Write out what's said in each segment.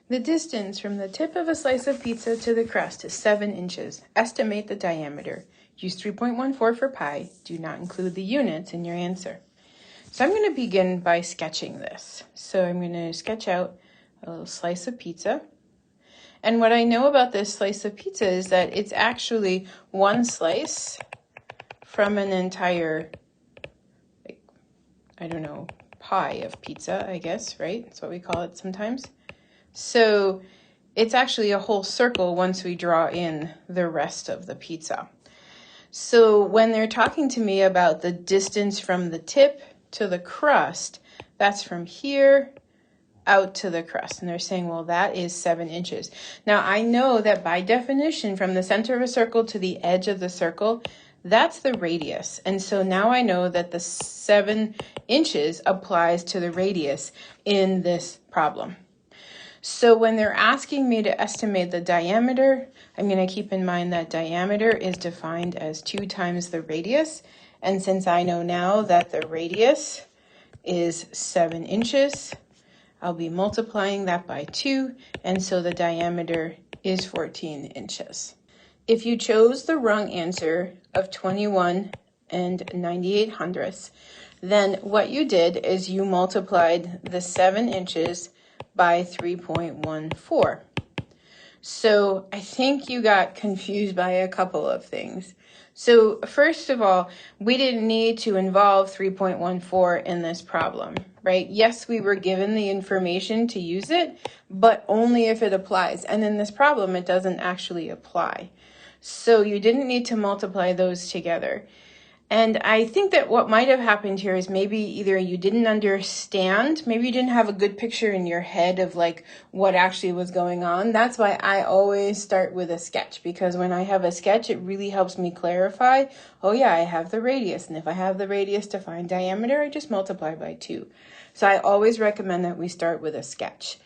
The distance from the tip of a slice of pizza to the crust is 7 inches. Estimate the diameter. Use 3.14 for pi. Do not include the units in your answer. So I'm going to begin by sketching this. So I'm going to sketch out a little slice of pizza. And what I know about this slice of pizza is that it's actually one slice from an entire, pie of pizza, I guess, right? That's what we call it sometimes. So it's actually a whole circle once we draw in the rest of the pizza. So when they're talking to me about the distance from the tip to the crust, that's from here out to the crust. And they're saying, well, that is 7 inches. Now, I know that by definition, from the center of a circle to the edge of the circle, that's the radius. And so now I know that the 7 inches applies to the radius in this problem. So when they're asking me to estimate the diameter, I'm going to keep in mind that diameter is defined as 2 times the radius. And since I know now that the radius is 7 inches, I'll be multiplying that by 2, and so the diameter is 14 inches. If you chose the wrong answer of 21 and 98/100ths, then what you did is you multiplied the 7 inches by 3.14. So I think you got confused by a couple of things. So first of all, we didn't need to involve 3.14 in this problem, right? Yes, we were given the information to use it, but only if it applies. And in this problem, it doesn't actually apply. So you didn't need to multiply those together. And I think that what might have happened here is maybe either you didn't understand, maybe you didn't have a good picture in your head of like what actually was going on. That's why I always start with a sketch, because when I have a sketch, it really helps me clarify, oh yeah, I have the radius. And if I have the radius to find diameter, I just multiply by 2. So I always recommend that we start with a sketch.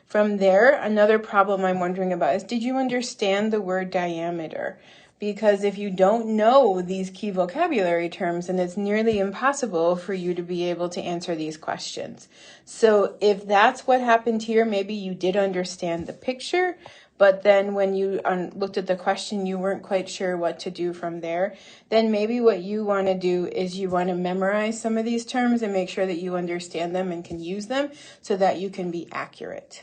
From there, another problem I'm wondering about is, did you understand the word diameter? Because if you don't know these key vocabulary terms, then it's nearly impossible for you to be able to answer these questions. So if that's what happened here, maybe you did understand the picture, but then when you looked at the question, you weren't quite sure what to do from there, then maybe what you want to do is you want to memorize some of these terms and make sure that you understand them and can use them so that you can be accurate.